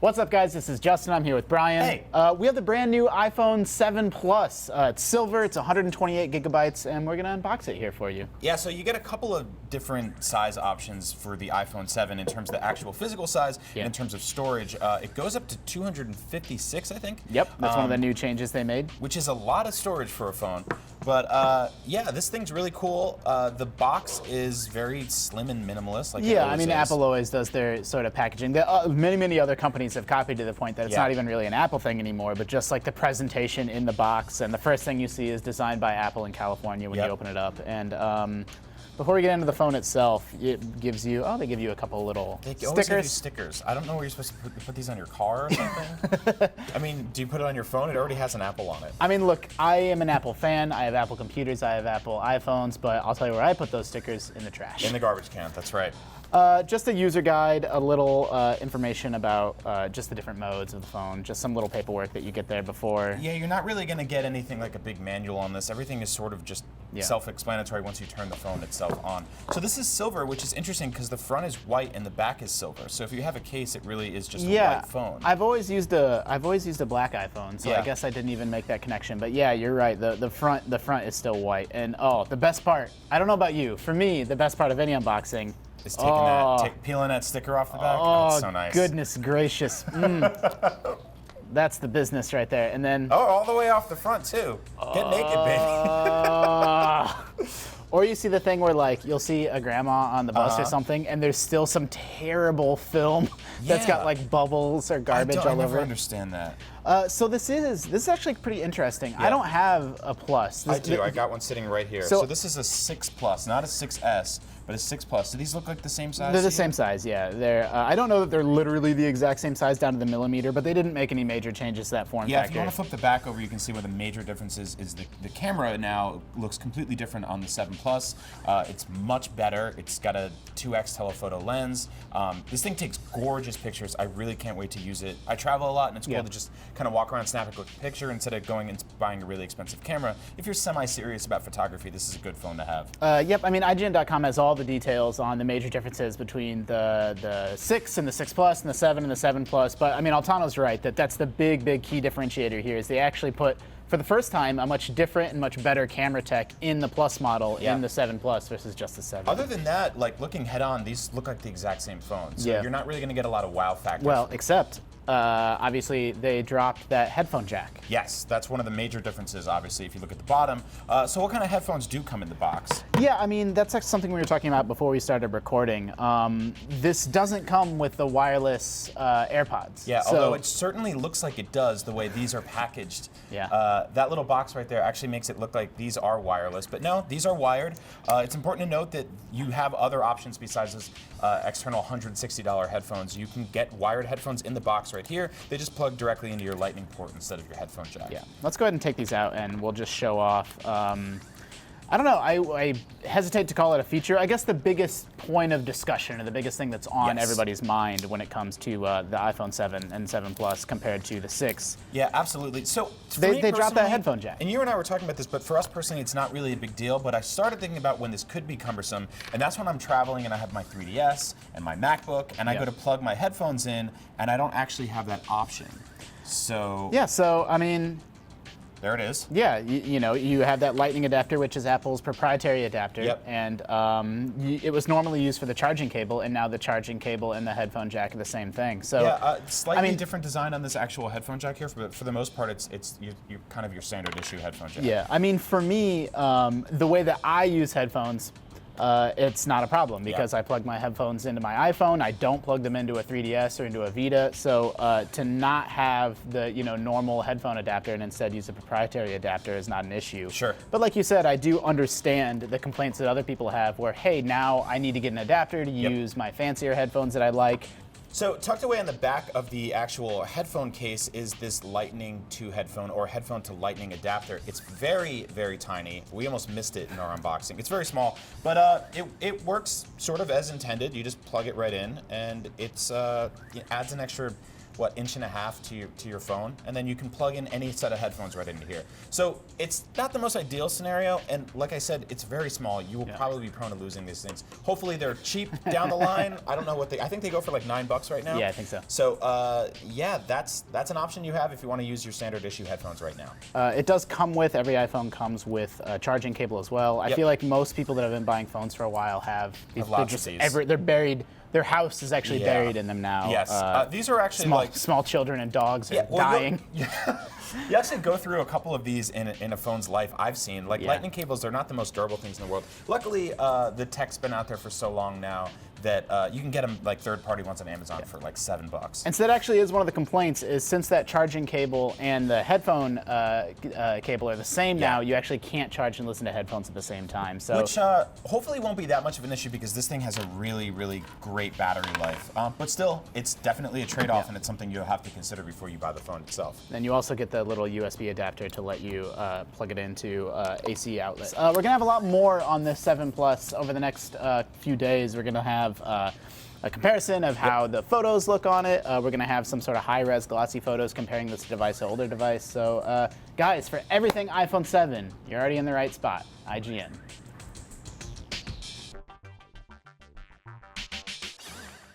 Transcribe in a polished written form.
What's up, guys? This is Justin. I'm here with Brian. Hey. We have the brand new iPhone 7 Plus. It's silver, it's 128 gigabytes, and we're going to unbox it here for you. Yeah, so you get a couple of different size options for the iPhone 7 in terms of the actual physical size and in terms of storage. It goes up to 256, I think. Yep, that's one of the new changes they made. Which is a lot of storage for a phone. But yeah, this thing's really cool. The box is very slim and minimalist. Like Yeah, I mean, Apple always does their sort of packaging. Many other companies have copied to the point that it's not even really an Apple thing anymore, but just like the presentation in the box, and the first thing you see is designed by Apple in California when you open it up. And before we get into the phone itself, it gives you, they give you a couple little stickers. Give you stickers. I don't know where you're supposed to put these on your car or something. I mean, do you put it on your phone? It already has an Apple on it. I mean, look, I am an Apple fan. I have Apple computers, I have Apple iPhones, but I'll tell you where I put those stickers: in the trash. In the garbage can, that's right. Just a user guide, a little information about just the different modes of the phone, just some little paperwork that you get there before. Yeah, you're not really going to get anything like a big manual on this. Everything is sort of just self-explanatory once you turn the phone itself on. So this is silver, which is interesting because the front is white and the back is silver. So if you have a case, it really is just a white phone. I've always used a black iPhone, so I guess I didn't even make that connection. But yeah, you're right. The front is still white. And the best part, I don't know about you, for me, the best part of any unboxing is peeling that sticker off the back. Oh, that's so nice. Goodness gracious. That's the business right there. And then all the way off the front too. Get naked, baby. Or you see the thing where, like, you'll see a grandma on the bus or something, and there's still some terrible film that's got like bubbles or garbage all over. I never understand that. So this is actually pretty interesting. I don't have a Plus. I do. I got one sitting right here. So this is a 6 Plus, not a 6S, but a 6 Plus. Do these look like the same size? They're the same size, yeah. They're. I don't know that they're literally the exact same size down to the millimeter, but they didn't make any major changes to that form factor. Yeah, if you want to flip the back over, you can see where the major difference is the camera now looks completely different on the 7 Plus. It's much better. It's got a 2x telephoto lens. This thing takes gorgeous pictures. I really can't wait to use it. I travel a lot, and it's cool to just kind of walk around, snap a quick picture instead of going and buying a really expensive camera. If you're semi-serious about photography, this is a good phone to have. Yep, I mean, IGN.com has all the details on the major differences between the 6 and the 6 Plus and the 7 and the 7 Plus. But I mean, Altano's right that that's the big key differentiator here is they actually put, for the first time, a much different and much better camera tech in the Plus model in the 7 Plus versus just the 7. Other than that, like looking head on, these look like the exact same phone. So you're not really going to get a lot of wow factors. Well, except obviously they dropped that headphone jack. Yes, that's one of the major differences, obviously, if you look at the bottom. So what kind of headphones do come in the box? Yeah, I mean, that's actually something we were talking about before we started recording. This doesn't come with the wireless AirPods. Yeah, although it certainly looks like it does the way these are packaged. Yeah. That little box right there actually makes it look like these are wireless, but no, these are wired. It's important to note that you have other options besides this external $160 headphones. You can get wired headphones in the box right here. They just plug directly into your lightning port instead of your headphone jack. Yeah, let's go ahead and take these out and we'll just show off. I don't know, I hesitate to call it a feature. I guess the biggest point of discussion or the biggest thing that's on everybody's mind when it comes to the iPhone 7 and 7 Plus compared to the 6. Yeah, absolutely. So they dropped that headphone jack. And you and I were talking about this, but for us personally, it's not really a big deal. But I started thinking about when this could be cumbersome, and that's when I'm traveling and I have my 3DS and my MacBook, and I go to plug my headphones in, and I don't actually have that option. So yeah, so I mean, there it is. Yeah, you know, you have that lightning adapter, which is Apple's proprietary adapter, and it was normally used for the charging cable, and now the charging cable and the headphone jack are the same thing. So yeah, slightly different design on this actual headphone jack here, but for the most part, it's kind of your standard issue headphone jack. Yeah, I mean, for me, the way that I use headphones, it's not a problem because I plug my headphones into my iPhone. I don't plug them into a 3DS or into a Vita. So to not have the normal headphone adapter and instead use a proprietary adapter is not an issue. Sure. But like you said, I do understand the complaints that other people have where, hey, now I need to get an adapter to use my fancier headphones that I like. So tucked away on the back of the actual headphone case is this Lightning to headphone or headphone to Lightning adapter. It's very, very tiny. We almost missed it in our unboxing. It's very small, but it works sort of as intended. You just plug it right in, and it adds an extra what, inch and a half to your phone, and then you can plug in any set of headphones right into here. So it's not the most ideal scenario, and like I said, it's very small. You will probably be prone to losing these things. Hopefully they're cheap down the line. I don't know what I think they go for like $9 right now. Yeah, I think so. So yeah, that's an option you have if you want to use your standard issue headphones right now. It does come with, every iPhone comes with a charging cable as well. I feel like most people that have been buying phones for a while have lots of these. they're buried. Their house is actually buried in them now. Yes, these are actually small children and dogs are dying. You actually go through a couple of these in a phone's life. I've seen lightning cables. They're not the most durable things in the world. Luckily, the tech's been out there for so long now that you can get them like third-party ones on Amazon for like $7. And so that actually is one of the complaints, is since that charging cable and the headphone cable are the same now, you actually can't charge and listen to headphones at the same time. So which hopefully won't be that much of an issue because this thing has a really, really great battery life. But still, it's definitely a trade-off, and it's something you'll have to consider before you buy the phone itself. Then you also get the little USB adapter to let you plug it into AC outlets. We're going to have a lot more on this 7 Plus over the next few days. We're going to have a comparison of how the photos look on it. We're going to have some sort of high-res glossy photos comparing this device to older device. So guys, for everything iPhone 7, you're already in the right spot. IGN.